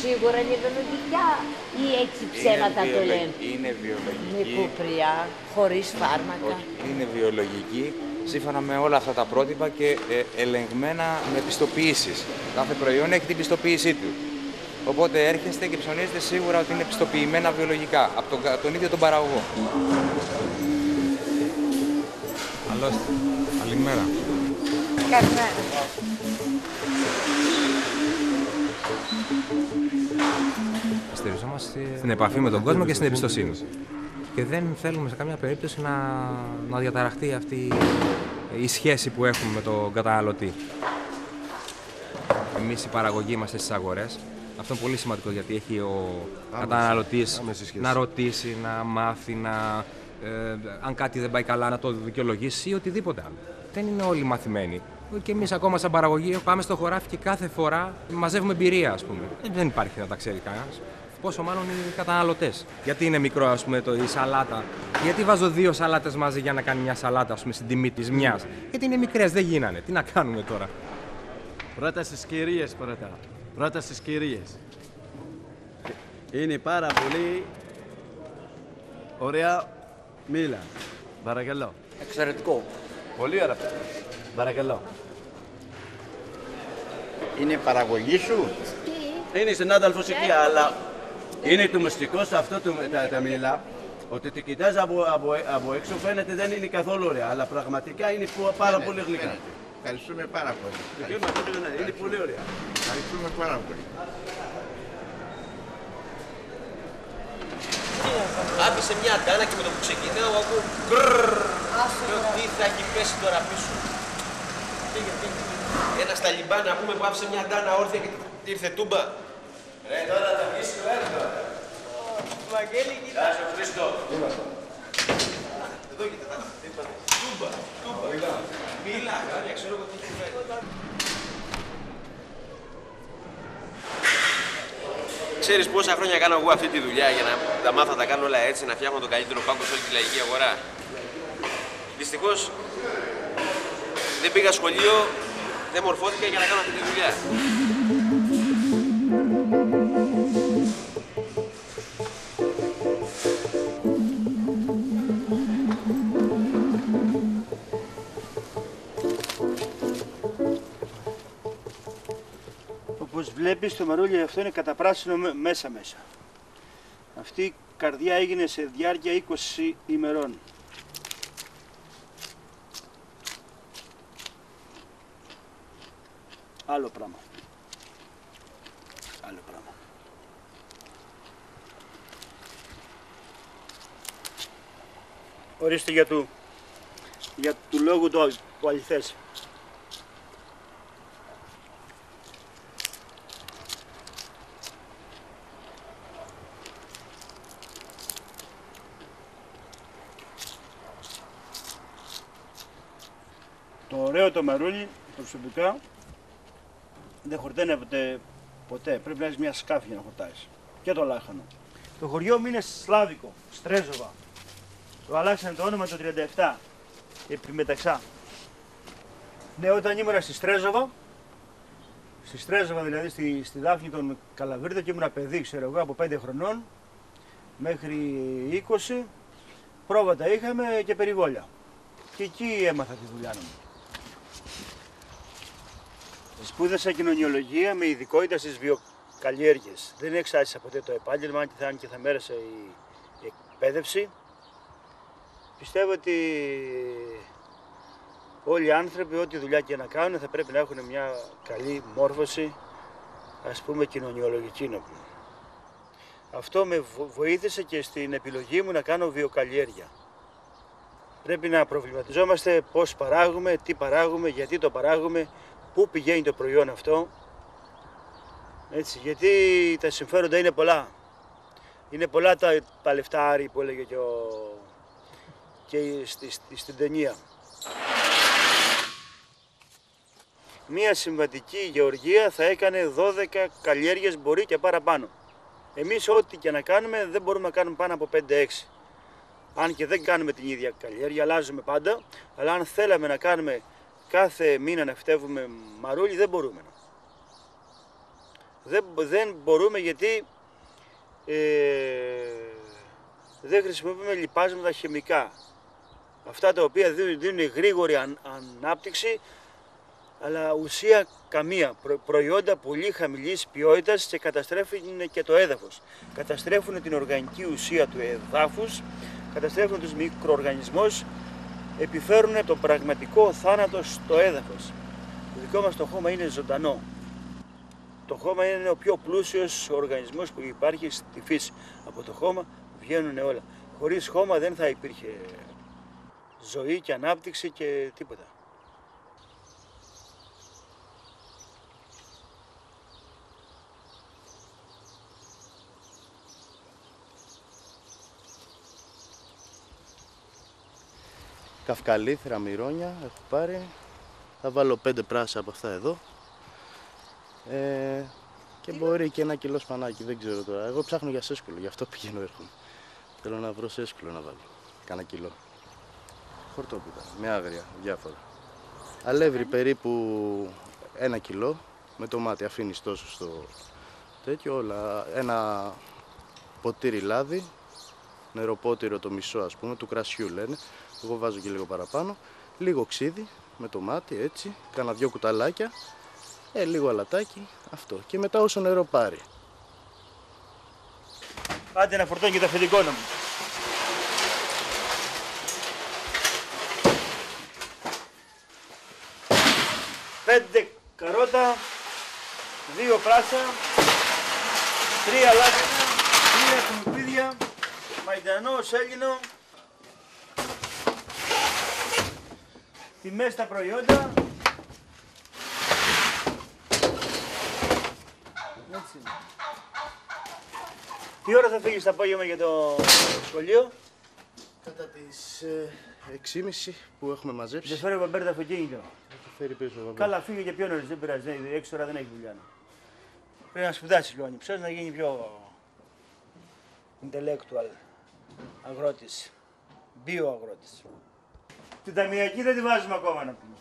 Σίγουρα είναι βιολογικά ή έτσι ψέματα το λένε? Είναι βιολογική. Με κουπριά, χωρίς φάρμακα. Όχι, είναι βιολογική, σύμφωνα με όλα αυτά τα πρότυπα και ελεγμένα με πιστοποιήσεις. Κάθε προϊόν έχει την πιστοποίησή του. Οπότε έρχεστε και ψωνίζετε σίγουρα ότι είναι πιστοποιημένα βιολογικά από τον ίδιο τον παραγωγό. Καλώς. Καλημέρα. Καλημέρα. Στηριζόμαστε στην επαφή με τον κόσμο και στην εμπιστοσύνη. Και δεν θέλουμε σε καμία περίπτωση να διαταραχτεί αυτή η σχέση που έχουμε με τον καταναλωτή. Εμείς οι παραγωγοί είμαστε στις αγορές. Αυτό είναι πολύ σημαντικό γιατί έχει ο καταναλωτής να ρωτήσει, να μάθει, αν κάτι δεν πάει καλά να το δικαιολογήσει ή οτιδήποτε άλλο. Δεν είναι όλοι μαθημένοι. Και εμείς ακόμα σαν παραγωγή πάμε στο χωράφι και κάθε φορά μαζεύουμε εμπειρία, ας πούμε. Δεν υπάρχει να τα ξέρει κανένας. Πόσο μάλλον οι καταναλωτές. Γιατί είναι μικρό, ας πούμε, η σαλάτα. Γιατί βάζω 2 σαλάτες μαζί για να κάνει μια σαλάτα, ας πούμε, στην τιμή της μιας. Γιατί είναι μικρές, δεν γίνανε. Τι να κάνουμε τώρα. Πρώτα στις κυρίες πρώτα. Πρώτα στις κυρίες. Είναι πάρα πολύ ωραία μήλα. Παρακαλώ. Εξαιρετικό. Πολύ ωραία. Παρακαλώ. Είναι παραγωγή σου? Είναι συνάδελφος εκεί, αλλά είναι το μυστικό σε αυτό τα μήλα. Ότι τη κοιτάζει από έξω φαίνεται δεν είναι καθόλου ωραία, αλλά πραγματικά είναι πάρα πολύ γλυκά. Ευχαριστούμε πάρα πολύ. Είναι πολύ ωραία. Ευχαριστούμε πάρα πολύ. Άφησε μια ντάνα και με το που ξεκινάω ακούω γκρρρρρ. Λέω τι θα έχει πέσει τώρα πίσω. Ένα Ταλιμπάν να πούμε που άφησε μια ντάνα όρθια και ήρθε τούμπα. Ρε τώρα θα βγεις το έργο. Βαγγέλη κοίτα. Γεια σου Χρήστο. Εδώ κοίτα. Τούμπα. Μίλα. Ξέρω εγώ τι έχει φέρει. Ξέρεις πόσα χρόνια κάνω εγώ αυτή τη δουλειά για να τα μάθω να τα κάνω όλα έτσι, να φτιάχνω τον καλύτερο πάγκο σε όλη τη λαϊκή αγορά. Δυστυχώς δεν πήγα σχολείο, δεν μορφώθηκα για να κάνω αυτή τη δουλειά. Όπως βλέπεις το μαρούλι αυτό είναι καταπράσινο μέσα. Αυτή η καρδιά έγινε σε διάρκεια 20 ημερών. Άλλο πράγμα. Ορίστε για του λόγου του αληθές. Το ωραίο το μαρούλι, προσωπικά, δεν χορταίνει ποτέ. Πρέπει να έχεις μια σκάφη για να χορτάεις. Και το λάχανο. Το χωριό μου είναι σλάβικο, Στρέζοβα. Το αλλάξανε το όνομα το 37, επί Μεταξά. Ναι, όταν ήμουνα στη Στρέζοβα δηλαδή στη Δάφνη των Καλαβρίδα και ήμουνα παιδί, ξέρω εγώ, από 5 χρονών μέχρι 20, πρόβατα είχαμε και περιβόλια. Και εκεί έμαθα τη δουλειά μου. Σπούδασα κοινωνιολογία με ειδικότητα στις βιοκαλλιέργειες. Δεν εξάρτησα ποτέ το επάγγελμα, αν και θα μέρεσε η εκπαίδευση. Πιστεύω ότι όλοι οι άνθρωποι, ό,τι δουλειά και να κάνουν, θα πρέπει να έχουν μια καλή μόρφωση, ας πούμε, κοινωνιολογική. Αυτό με βοήθησε και στην επιλογή μου να κάνω βιοκαλλιέργεια. Πρέπει να προβληματιζόμαστε πώς παράγουμε, τι παράγουμε, γιατί το παράγουμε, πού πηγαίνει το προϊόν αυτό, έτσι, γιατί τα συμφέροντα είναι πολλά. Είναι πολλά τα λεφτάρι που έλεγε και στην ταινία. Μία συμβατική γεωργία θα έκανε 12 καλλιέργειες, μπορεί και παραπάνω. Εμείς ό,τι και να κάνουμε δεν μπορούμε να κάνουμε πάνω από 5-6. Αν και δεν κάνουμε την ίδια καλλιέργεια, αλλάζουμε πάντα, αλλά αν θέλαμε να κάνουμε κάθε μήνα να φυτεύουμε μαρούλι, δεν μπορούμε. Δεν μπορούμε γιατί δεν χρησιμοποιούμε λιπάσματα χημικά. Αυτά τα οποία δίνουν γρήγορη ανάπτυξη, αλλά ουσία καμία. Προϊόντα πολύ χαμηλής ποιότητας και καταστρέφουν και το έδαφος. Καταστρέφουν την οργανική ουσία του εδάφους, καταστρέφουν τους μικροοργανισμούς, επιφέρουν τον πραγματικό θάνατο στο έδαφος. Το δικό μας το χώμα είναι ζωντανό. Το χώμα είναι ο πιο πλούσιος οργανισμός που υπάρχει στη φύση. Από το χώμα βγαίνουν όλα. Χωρίς χώμα δεν θα υπήρχε ζωή και ανάπτυξη και τίποτα. Καυκαλήθρα, μυρώνια έχω πάρει. Θα βάλω 5 πράσα από αυτά εδώ. Και μπορεί και 1 κιλό σπανάκι, δεν ξέρω τώρα. Εγώ ψάχνω για σέσκουλο, γι' αυτό πηγαίνω έρχομαι. Θέλω να βρω σέσκουλο να βάλω. Κάνα κιλό. Χορτόπιτα, με άγρια, διάφορα. Αλεύρι περίπου 1 κιλό. Με το μάτι αφήνεις τόσο στο τέτοιο όλα. Ένα ποτήρι λάδι. Νεροπότηρο το μισό ας πούμε, του κρασιού λένε. Εγώ βάζω και λίγο παραπάνω. Λίγο ξύδι με το μάτι έτσι. Κάνα 2 κουταλάκια. Λίγο αλατάκι, αυτό. Και μετά όσο νερό πάρει. Άντε να φορτώνει και τα αφεντικόνα μου. Πέντε καρότα, 2 πράσα, 3 λάκανα, 3 κουνουπίδια, μαϊντανό, σέλινο. Τιμές στα προϊόντα. Έτσι. Τι ώρα θα φύγεις το απόγευμα για το σχολείο? Κατά τις 6.30 που έχουμε μαζέψει. Δεν φέρει ο Μπαμπέρ το αυτοκίνητο. Θα φέρει πίσω ο Μπαμπέρ. Καλά, φύγε και πιο νωρίς, δεν πειράζει. 6 ώρα δεν έχει δουλειά. Πρέπει να σπουδάσει λίγο ανυψός, να γίνει πιο intellectual αγρότης, bio-αγρότης. Την ταμιακή δεν τη βάζουμε ακόμα να πούμε.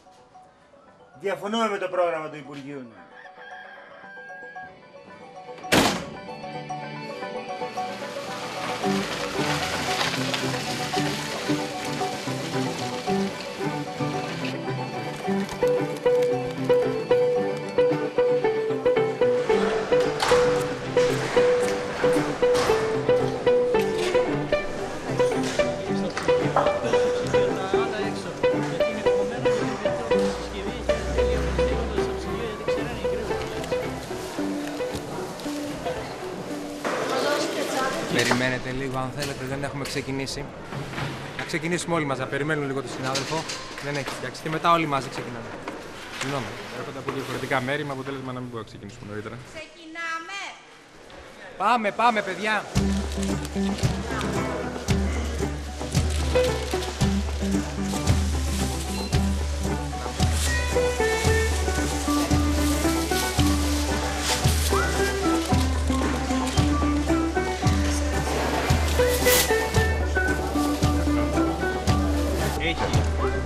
Διαφωνούμε με το πρόγραμμα του Υπουργείου. Περιμένετε λίγο αν θέλετε, δεν έχουμε ξεκινήσει. Να ξεκινήσουμε όλοι μαζί, να περιμένουμε λίγο τον συνάδελφο. Δεν έχει φτιάξει και μετά όλοι μαζί ξεκινάμε. Συγγνώμη, έρχονται από διαφορετικά μέρη με αποτέλεσμα να μην μπορούμε να ξεκινήσουμε νωρίτερα. Ξεκινάμε! Πάμε παιδιά!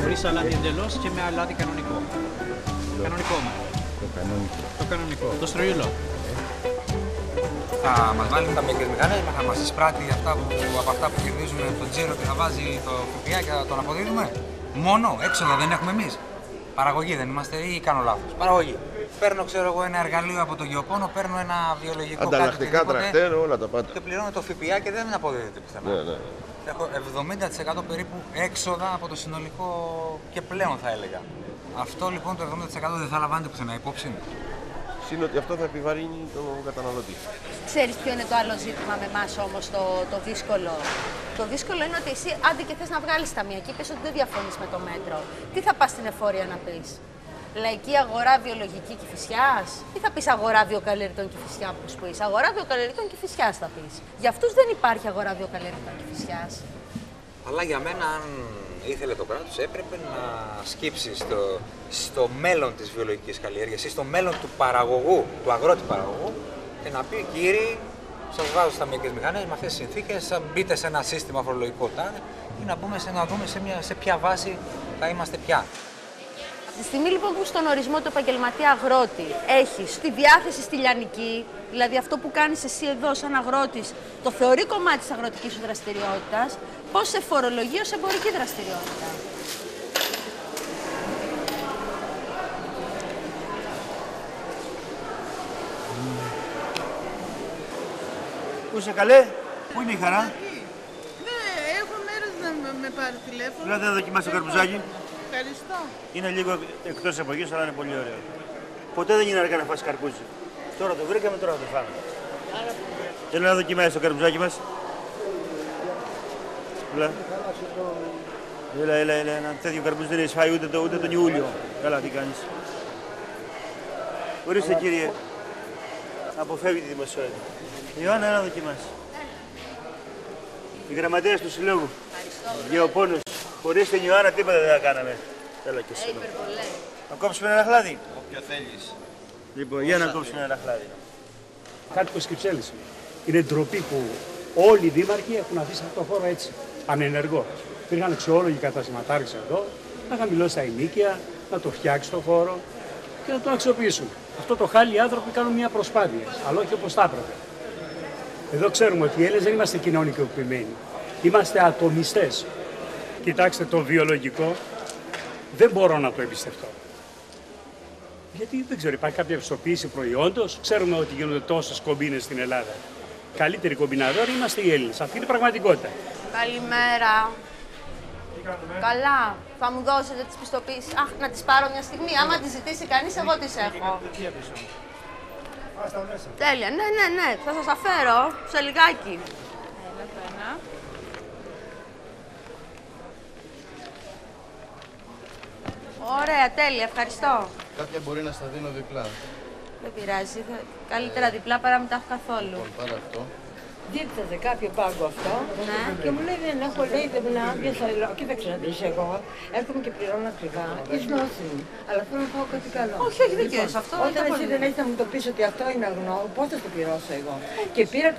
Χωρίς αλάτι εντελώς και με αλάτι κανονικό. Κανονικό με. Το κανονικό. Το στροϊούλο. Θα μας βάλει τα μικρές μηχανές, θα μας εισπράττει από αυτά που κερδίζουμε τον τζίρο και θα βάζει το ΦΠΑ και θα τον αποδίδουμε. Μόνο, έξοδα δεν έχουμε εμείς. Παραγωγή δεν είμαστε ή κάνω λάθος? Παραγωγή. Παίρνω, ξέρω εγώ, ένα εργαλείο από το γεωπόνο, παίρνω ένα βιολογικό ανταλλακτικά τρακτέρ, όλα τα πάντα. Και πληρώνω το ΦΠΑ και δεν αποδίδεται πουθενά. Ναι. Έχω 70% περίπου έξοδα από το συνολικό και πλέον θα έλεγα. Αυτό λοιπόν το 70% δεν θα λαμβάνεται πουθενά υπόψη. Είναι ότι αυτό θα επιβαρύνει τον καταναλωτή. Ξέρεις ποιο είναι το άλλο ζήτημα με εμάς όμως το δύσκολο? Το δύσκολο είναι ότι εσύ, άντε και θες να βγάλεις ταμιακή, πες ότι δεν διαφωνείς με το μέτρο. Τι θα πας στην εφορία να πεις? Λαϊκή αγορά βιολογική Κηφισιάς ή θα πεις αγορά βιοκαλλιεργητών Κηφισιά, όπως που είσαι? Αγορά βιοκαλλιεργητών Κηφισιάς θα πεις. Για αυτούς δεν υπάρχει αγορά βιοκαλλιεργητών Κηφισιάς. Αλλά για μένα, αν ήθελε το κράτος, έπρεπε να σκύψει στο μέλλον της βιολογικής καλλιέργειας ή στο μέλλον του παραγωγού, του αγρότη παραγωγού, και να πει: κύριοι, σας βάζω στα μικρές μηχανές με αυτές τις συνθήκες, θα μπείτε σε ένα σύστημα φορολογικό τάδε ή να μπούμε να δούμε σε ποια βάση θα είμαστε πια. Τη στιγμή λοιπόν που στον ορισμό του επαγγελματία αγρότη έχεις τη διάθεση στη λιανική, δηλαδή αυτό που κάνεις εσύ εδώ σαν αγρότης, το θεωρεί κομμάτι της αγροτικής σου δραστηριότητας, πώς σε φορολογεί ως εμπορική δραστηριότητα? Πού είσαι καλέ, πού είναι η χαρά? Ναι, έχω μέρος να με πάρει τηλέφωνο. Δηλαδή να δοκιμάσει το καρπουζάκι. Ευχαριστώ. Είναι λίγο εκτός εποχής, αλλά είναι πολύ ωραίο. Ποτέ δεν είναι αργά να φας καρπούζι. Τώρα το βρήκαμε, τώρα θα το φάμε. Θέλω να δοκιμάσεις το καρπουζάκι μας. Έλα. Ένα τέτοιο καρπούζι δεν έχεις φάει ούτε τον Ιούλιο. Καλά, τι κάνεις? Ορίστε κύριε. Αποφεύγει τη δημοσιότητα. Ιωάννα, να δοκιμάσεις. Η γραμματέας του συλλόγου. Γεωπόνος. Χωρίς την Ιωάννα τίποτα δεν θα κάναμε. Έλα και εσύ. Να κόψουμε ένα χλάδι. Όποιο θέλεις. Λοιπόν, για να κόψουμε ένα χλάδι. Κάτοικος Κυψέλης. Είναι ντροπή που όλοι οι δήμαρχοι έχουν αφήσει αυτό το χώρο έτσι, ανενεργό. Υπήρχαν αξιόλογοι καταστηματάρχες εδώ, να χαμηλώσει τα ενίκια, να το φτιάξει το χώρο και να το αξιοποιήσουν. Αυτό το χάλι οι άνθρωποι κάνουν μια προσπάθεια, αλλά όχι όπως θα έπρεπε. Εδώ ξέρουμε ότι οι Έλληνες δεν είμαστε κοινωνικοποιημένοι. Είμαστε ατομιστές. Κοιτάξτε, το βιολογικό δεν μπορώ να το εμπιστευτώ. Γιατί δεν ξέρω, υπάρχει κάποια ευστοποίηση προϊόντος. Ξέρουμε ότι γίνονται τόσες κομπίνες στην Ελλάδα. Καλύτεροι κομπιναδόροι είμαστε οι Έλληνες. Αυτή είναι η πραγματικότητα. Καλημέρα. Καλά. Θα μου δώσετε τις πιστοποίησεις? Αχ, να τις πάρω μια στιγμή. Άμα τις ζητήσει κανείς, εγώ τις έχω. Τέλεια. Ναι. Θα σας τα φέρω σε λιγάκι. Ωραία, τέλεια. Ευχαριστώ. Κάποια μπορεί να στα δίνω διπλά. Δεν πειράζει. Καλύτερα διπλά παρά μην τα έχω καθόλου. Πάρα αυτό. Δίπταζε κάποιο πάγκο αυτό και μου λέει δεν έχω, λέει δεν είναι άδεια, κοίταξε να δεις εγώ, έρχομαι και πληρώνω ακριβά, εις γνώση μου, αλλά θέλω να πάω κάτι καλό. Όχι, δικαίως αυτό. Όταν εσύ δεν έχεις να μου το πεις ότι αυτό είναι αγνό, πώς θα το πληρώσω εγώ? Και πήρα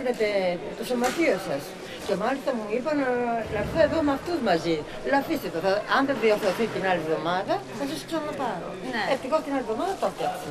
το σωματείο σας και μάλιστα μου είπαν να έρθω εδώ με αυτούς μαζί. Λέω αφήστε το, αν δεν διορθωθεί την άλλη εβδομάδα θα σας ξαναπάρω. Ευτυχώς την άλλη εβδομάδα το έφτιαξα.